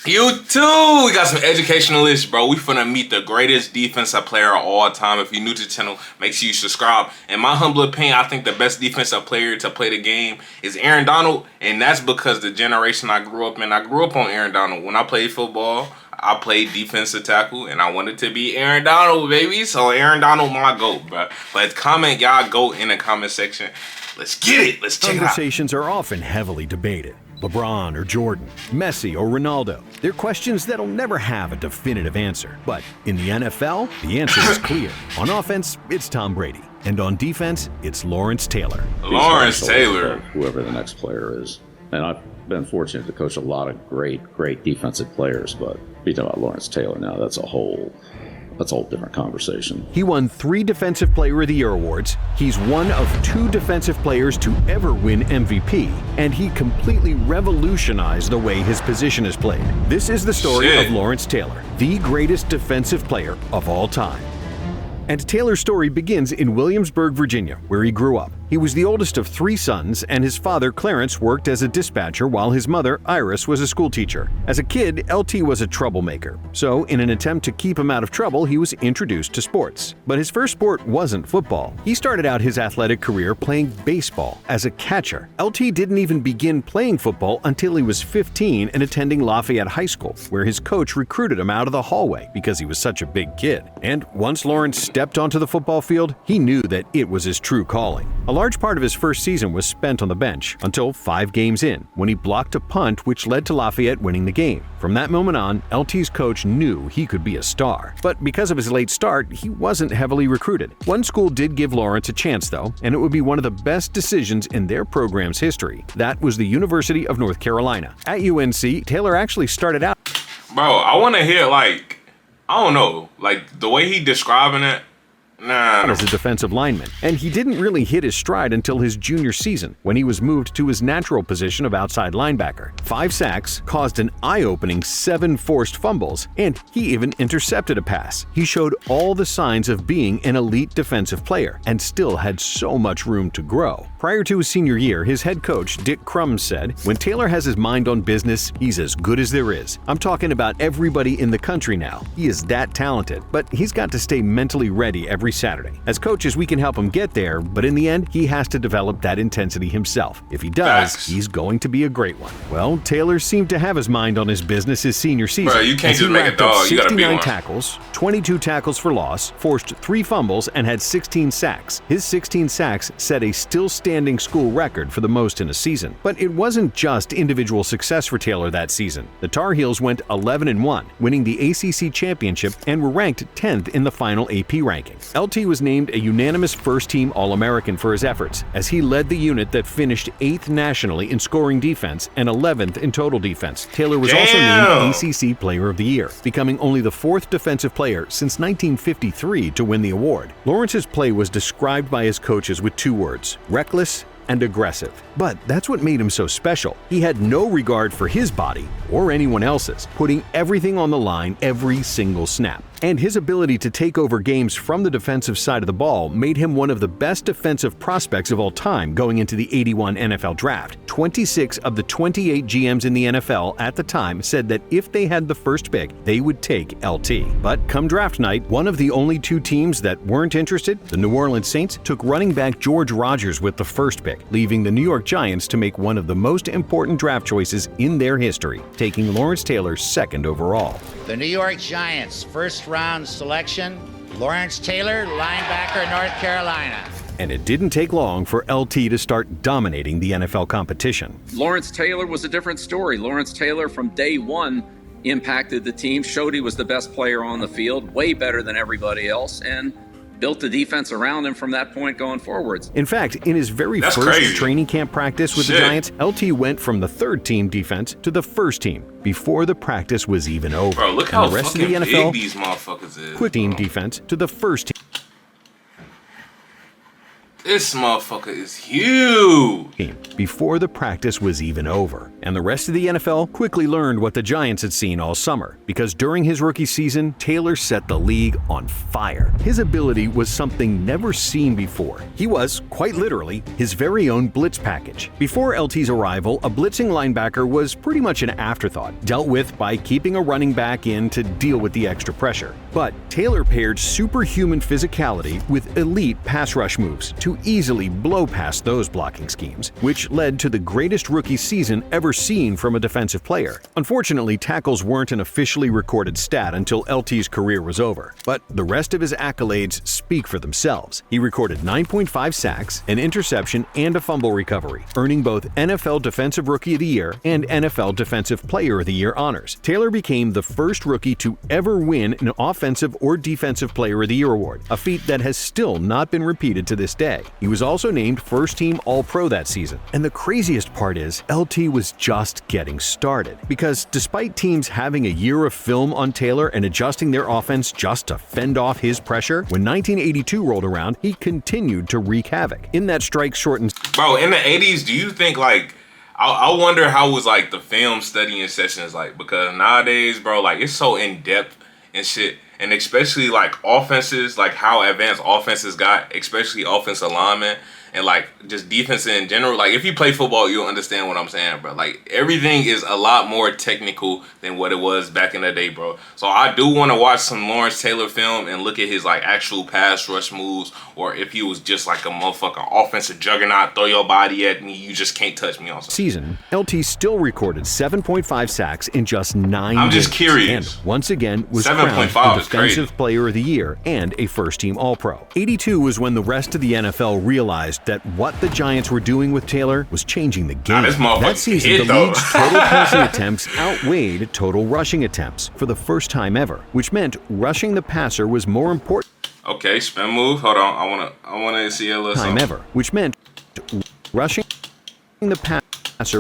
You too. We got some educational lists, bro. We finna meet the greatest defensive player of all time. If you're new to the channel, make sure you subscribe. In my humble opinion, I think the best defensive player to play the game is Aaron Donald, and that's because the generation I grew up in, I grew up on Aaron Donald. When I played football, I played defensive tackle, and I wanted to be Aaron Donald, baby. So Aaron Donald, my GOAT, bro. But comment y'all GOAT in the comment section. Let's get it. Let's check it out. Conversations are often heavily debated. LeBron or Jordan, Messi or Ronaldo. They're questions that'll never have a definitive answer. But in the NFL, the answer is clear. On offense, it's Tom Brady. And on defense, it's Lawrence Taylor. Lawrence Taylor. Whoever the next player is. And I've been fortunate to coach a lot of great defensive players, but be talking about Lawrence Taylor now, that's a whole different conversation. He won 3 Defensive Player of the Year awards. He's one of 2 defensive players to ever win MVP, and he completely revolutionized the way his position is played. This is the story of Lawrence Taylor, the greatest defensive player of all time. And Taylor's story begins in Williamsburg, Virginia, where he grew up. He was the oldest of 3 sons, and his father, Clarence, worked as a dispatcher while his mother, Iris, was a schoolteacher. As a kid, LT was a troublemaker. So, in an attempt to keep him out of trouble, he was introduced to sports. But his first sport wasn't football. He started out his athletic career playing baseball as a catcher. LT didn't even begin playing football until he was 15 and attending Lafayette High School, where his coach recruited him out of the hallway because he was such a big kid. And once Lawrence stepped onto the football field, he knew that it was his true calling. A large part of his first season was spent on the bench until 5 games in, when he blocked a punt which led to Lafayette winning the game. From that moment on, LT's coach knew he could be a star. But because of his late start, he wasn't heavily recruited. One school did give Lawrence a chance though, and it would be one of the best decisions in their program's history. That was the University of North Carolina. At UNC, Taylor actually started out. Bro, I want to hear, like, I don't know, like the way he describing it. As a defensive lineman, and he didn't really hit his stride until his junior season when he was moved to his natural position of outside linebacker. 5 sacks, caused an eye-opening 7 forced fumbles, and he even intercepted a pass. He showed all the signs of being an elite defensive player and still had so much room to grow. Prior to his senior year, his head coach, Dick Crum, said, "When Taylor has his mind on business, he's as good as there is. I'm talking about everybody in the country now. He is that talented, but he's got to stay mentally ready every Saturday. As coaches, we can help him get there, but in the end, he has to develop that intensity himself. If he does, he's going to be a great one." Well, Taylor seemed to have his mind on his business his senior season. Bro, you can't just make a dog. You gotta be 69 one. tackles, 22 tackles for loss, forced 3 fumbles, and had 16 sacks. His 16 sacks set a still-standing school record for the most in a season. But it wasn't just individual success for Taylor that season. The Tar Heels went 11-1, winning the ACC championship and were ranked 10th in the final AP ranking. LT was named a unanimous first-team All-American for his efforts, as he led the unit that finished 8th nationally in scoring defense and 11th in total defense. Taylor was also named ACC Player of the Year, becoming only the 4th defensive player since 1953 to win the award. Lawrence's play was described by his coaches with 2 words: reckless and aggressive. But that's what made him so special. He had no regard for his body or anyone else's, putting everything on the line every single snap. And his ability to take over games from the defensive side of the ball made him one of the best defensive prospects of all time going into the '81 NFL Draft. 26 of the 28 GMs in the NFL at the time said that if they had the first pick, they would take LT. But come draft night, one of the only 2 teams that weren't interested, the New Orleans Saints, took running back George Rogers with the first pick, leaving the New York Giants to make one of the most important draft choices in their history, taking Lawrence Taylor 2nd overall. The New York Giants, first-round selection, Lawrence Taylor, linebacker, North Carolina. And it didn't take long for LT to start dominating the NFL competition. Lawrence Taylor was a different story. Lawrence Taylor from day one impacted the team, showed he was the best player on the field, way better than everybody else, and built the defense around him from that point going forwards. In fact, in his very first training camp practice with the Giants, LT went from the 3rd-team defense to the 1st-team before the practice was even over. Bro, look how fucking big these motherfuckers is. Quick team defense to the 1st-team. This motherfucker is huge. Before the practice was even over. And the rest of the NFL quickly learned what the Giants had seen all summer, because during his rookie season, Taylor set the league on fire. His ability was something never seen before. He was, quite literally, his very own blitz package. Before LT's arrival, a blitzing linebacker was pretty much an afterthought, dealt with by keeping a running back in to deal with the extra pressure. But Taylor paired superhuman physicality with elite pass rush moves to easily blow past those blocking schemes, which led to the greatest rookie season ever seen from a defensive player. Unfortunately, tackles weren't an officially recorded stat until LT's career was over, but the rest of his accolades speak for themselves. He recorded 9.5 sacks, an interception, and a fumble recovery, earning both NFL Defensive Rookie of the Year and NFL Defensive Player of the Year honors. Taylor became the first rookie to ever win an Offensive or Defensive Player of the Year award, a feat that has still not been repeated to this day. He was also named first-team All-Pro that season. And the craziest part is, LT was just getting started. Because despite teams having a year of film on Taylor and adjusting their offense just to fend off his pressure, when 1982 rolled around, he continued to wreak havoc. In that strike-shortened... Bro, in the 80s, do you think, like... I wonder how was, like, the film studying sessions like? Because nowadays, bro, like, it's so in-depth and shit. And especially, like, offenses, like, how advanced offenses got, especially offensive linemen, and, like, just defense in general. Like, if you play football, you'll understand what I'm saying, bro. Like, everything is a lot more technical than what it was back in the day, bro. So I do want to watch some Lawrence Taylor film and look at his, like, actual pass rush moves, or if he was just, like, a motherfucking offensive juggernaut, throw your body at me, you just can't touch me on something. Season, LT still recorded 7.5 sacks in just 9 I'm just games, curious. and once again was 7.5 crowned is crazy. Defensive Player of the Year and a first-team All-Pro. 82 was when the rest of the NFL realized that what the Giants were doing with Taylor was changing the game. That season, hit, the though. league's total passing attempts outweighed total rushing attempts for the first time ever, which meant rushing the passer was more important. Okay, spin move. Hold on. I wanna see a little Time something. ever, which meant rushing the passer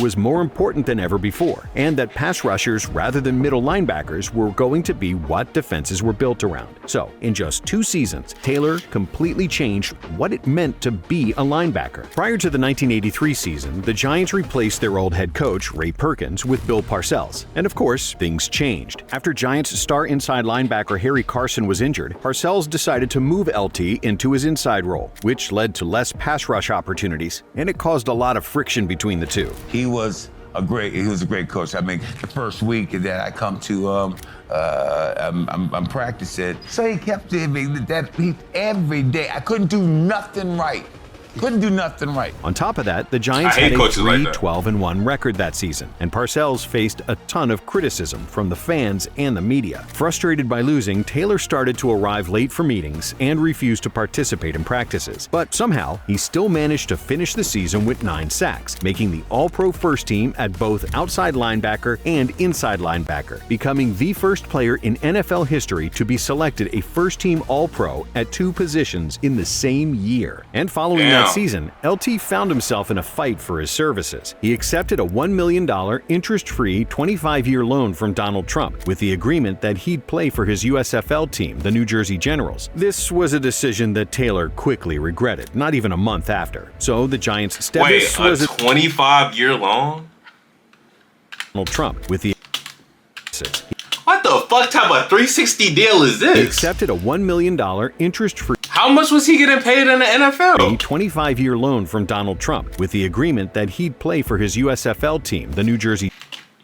was more important than ever before, and that pass rushers rather than middle linebackers were going to be what defenses were built around. So, in just 2 seasons, Taylor completely changed what it meant to be a linebacker. Prior to the 1983 season, the Giants replaced their old head coach, Ray Perkins, with Bill Parcells. And of course, things changed. After Giants star inside linebacker Harry Carson was injured, Parcells decided to move LT into his inside role, which led to less pass rush opportunities, and it caused a lot of friction between the two. He was a great coach. I mean, the first week that I come to, I'm practicing. So he kept doing me that every day. I couldn't do nothing right. Couldn't do nothing right. On top of that, the Giants had a 3-12-1 record that season, and Parcells faced a ton of criticism from the fans and the media. Frustrated by losing, Taylor started to arrive late for meetings and refused to participate in practices. But somehow, he still managed to finish the season with 9 sacks, making the All-Pro first team at both outside linebacker and inside linebacker, becoming the first player in NFL history to be selected a first-team All-Pro at 2 positions in the same year. And following that season, LT found himself in a fight for his services. He accepted a $1 million interest-free 25-year loan from Donald Trump with the agreement that he'd play for his USFL team, the New Jersey Generals. This was a decision that Taylor quickly regretted, not even a month after. So the Giants stepped in. Wait, a 25-year loan? Donald Trump with the What the fuck type of 360 deal is this? He accepted a $1 million interest-free How much was he getting paid in the NFL? a 25-year loan from Donald Trump with the agreement that he'd play for his USFL team, the New Jersey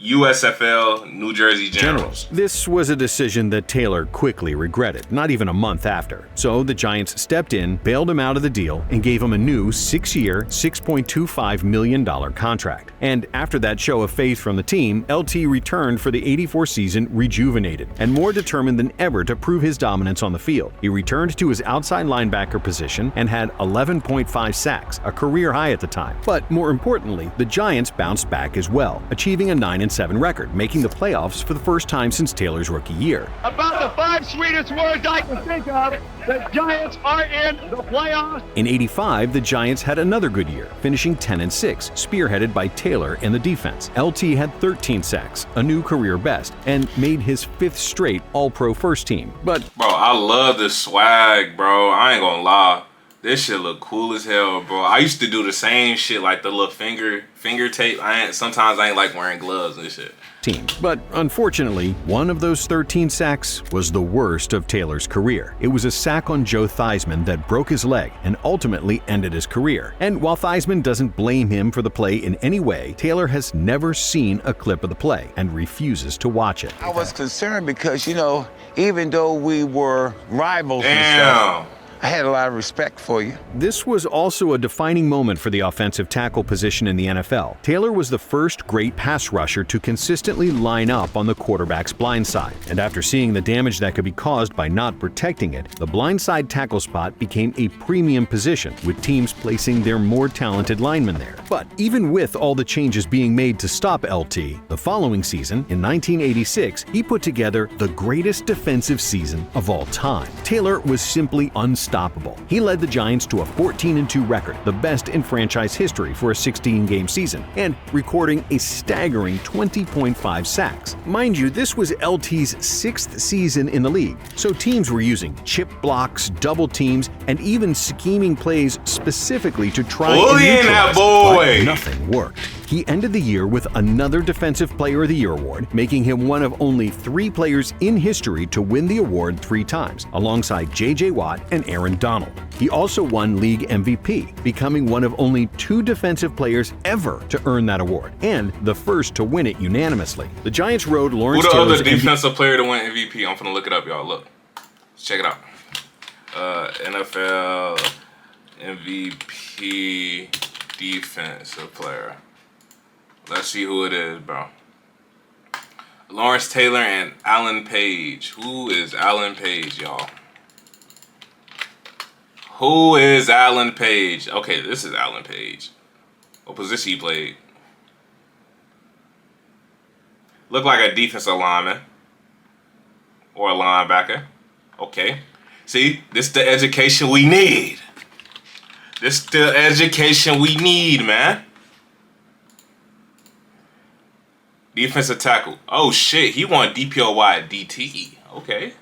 USFL New Jersey Generals. This was a decision that Taylor quickly regretted, not even a month after. So the Giants stepped in, bailed him out of the deal, and gave him a new 6-year, $6.25 million contract. And after that show of faith from the team, LT returned for the '84 season rejuvenated and more determined than ever to prove his dominance on the field. He returned to his outside linebacker position and had 11.5 sacks, a career high at the time. But more importantly, the Giants bounced back as well, achieving a 9-7 record, making the playoffs for the first time since Taylor's rookie year. About the 5 sweetest words I can think of, the Giants are in the playoffs. In '85, the Giants had another good year, finishing 10-6, spearheaded by Taylor and the defense. LT had 13 sacks, a new career best, and made his 5th straight All-Pro first team. But bro, I love this swag, bro. I ain't gonna lie. This shit look cool as hell, bro. I used to do the same shit, like the little finger tape. Sometimes I ain't like wearing gloves and shit. Team. But unfortunately, one of those 13 sacks was the worst of Taylor's career. It was a sack on Joe Theismann that broke his leg and ultimately ended his career. And while Theismann doesn't blame him for the play in any way, Taylor has never seen a clip of the play and refuses to watch it. I was concerned because, you know, even though we were rivals and stuff, I had a lot of respect for you. This was also a defining moment for the offensive tackle position in the NFL. Taylor was the first great pass rusher to consistently line up on the quarterback's blind side. And after seeing the damage that could be caused by not protecting it, the blindside tackle spot became a premium position, with teams placing their more talented linemen there. But even with all the changes being made to stop LT, the following season, in 1986, he put together the greatest defensive season of all time. Taylor was simply unstoppable. He led the Giants to a 14-2 record, the best in franchise history for a 16-game season, and recording a staggering 20.5 sacks. Mind you, this was LT's 6th season in the league, so teams were using chip blocks, double teams, and even scheming plays specifically to try and neutralize, but nothing worked. He ended the year with another Defensive Player of the Year award, making him one of only 3 players in history to win the award 3 times, alongside J.J. Watt and Aaron Donald. He also won league MVP, becoming one of only 2 defensive players ever to earn that award, and the first to win it unanimously. The Giants rode Lawrence Taylor's Who the other defensive player to win MVP? I'm finna look it up, y'all. Look. Let's check it out. NFL MVP defensive player. Let's see who it is, bro. Lawrence Taylor and Alan Page. Who is Alan Page, y'all? Who is Alan Page? Okay, this is Alan Page. What position he played? Look like a defensive lineman. Or a linebacker. Okay. See, this the education we need. This the education we need, man. Defensive tackle. Oh shit, he won DPOY at DT. Okay.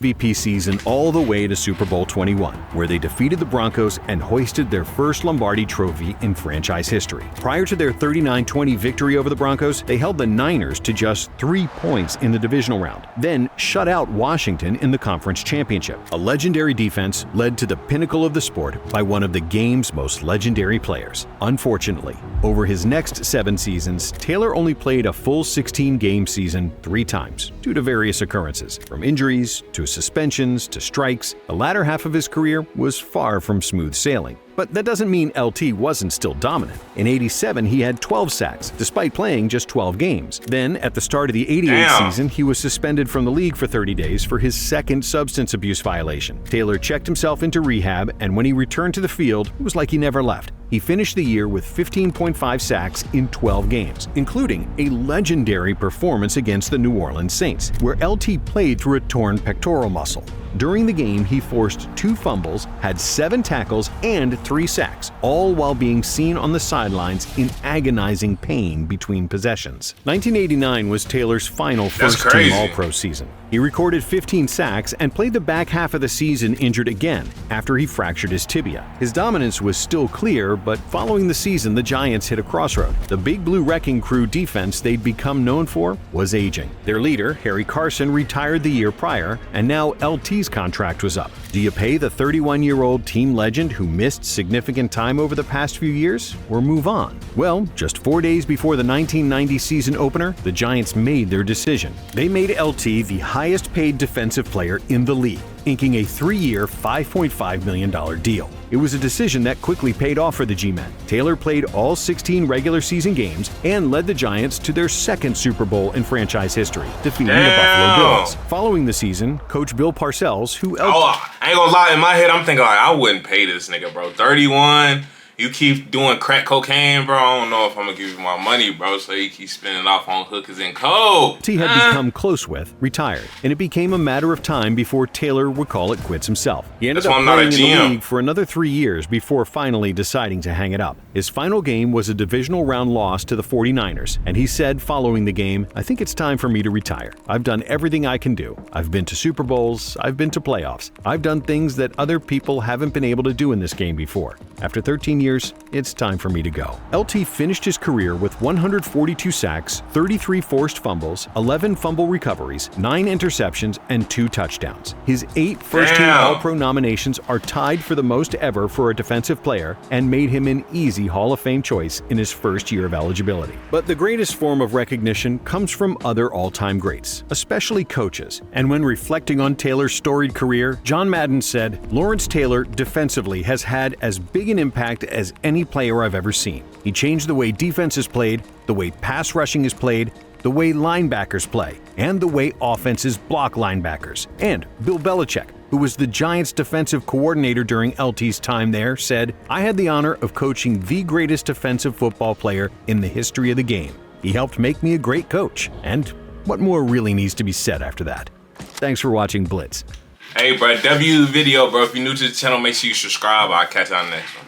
MVP season all the way to Super Bowl 21, where they defeated the Broncos and hoisted their first Lombardi trophy in franchise history. Prior to their 39-20 victory over the Broncos, they held the Niners to just 3 points in the divisional round, then shut out Washington in the conference championship. A legendary defense led to the pinnacle of the sport by one of the game's most legendary players. Unfortunately, over his next 7 seasons, Taylor only played a full 16-game season 3 times due to various occurrences, from injuries to suspensions to strikes. The latter half of his career was far from smooth sailing. But that doesn't mean LT wasn't still dominant. In '87, he had 12 sacks, despite playing just 12 games. Then, at the start of the '88 season, he was suspended from the league for 30 days for his second substance abuse violation. Taylor checked himself into rehab, and when he returned to the field, it was like he never left. He finished the year with 15.5 sacks in 12 games, including a legendary performance against the New Orleans Saints, where LT played through a torn pectoral muscle. During the game, he forced 2 fumbles, had 7 tackles, and 3 sacks, all while being seen on the sidelines in agonizing pain between possessions. 1989 was Taylor's final first-team All-Pro season. He recorded 15 sacks and played the back half of the season injured again after he fractured his tibia. His dominance was still clear, but following the season, the Giants hit a crossroad. The Big Blue Wrecking Crew defense they'd become known for was aging. Their leader, Harry Carson, retired the year prior, and now LT's contract was up. Do you pay the 31-year-old team legend who missed significant time over the past few years, or move on? Well, just 4 days before the 1990 season opener, the Giants made their decision. They made LT the highest-paid defensive player in the league, inking a 3-year, $5.5 million deal. It was a decision that quickly paid off for the G-Men. Taylor played all 16 regular season games and led the Giants to their second Super Bowl in franchise history, defeating the Buffalo Bills. Following the season, Coach Bill Parcells, who... I ain't gonna lie, in my head, I'm thinking, like, I wouldn't pay this nigga, bro. 31, You keep doing crack cocaine, bro. I don't know if I'm gonna give you my money, bro. So you keep spending off on hookers and coke. He had become close with, retired, and it became a matter of time before Taylor would call it quits himself. He ended up playing in the league for another 3 years before finally deciding to hang it up. His final game was a divisional round loss to the 49ers, and he said following the game, "I think it's time for me to retire. I've done everything I can do. I've been to Super Bowls, I've been to playoffs. I've done things that other people haven't been able to do in this game before. After 13 years, it's time for me to go." LT finished his career with 142 sacks, 33 forced fumbles, 11 fumble recoveries, 9 interceptions, and 2 touchdowns. His 8 first-team All-Pro nominations are tied for the most ever for a defensive player and made him an easy Hall of Fame choice in his first year of eligibility. But the greatest form of recognition comes from other all-time greats, especially coaches. And when reflecting on Taylor's storied career, John Madden said, "Lawrence Taylor defensively has had as big an impact as any player I've ever seen. He changed the way defense is played, the way pass rushing is played, the way linebackers play, and the way offenses block linebackers." And Bill Belichick, who was the Giants' defensive coordinator during LT's time there, said, "I had the honor of coaching the greatest defensive football player in the history of the game. He helped make me a great coach." And what more really needs to be said after that? Thanks for watching Blitz. Hey, bro, W the video, bro. If you're new to the channel, make sure you subscribe. I'll catch you on the next one.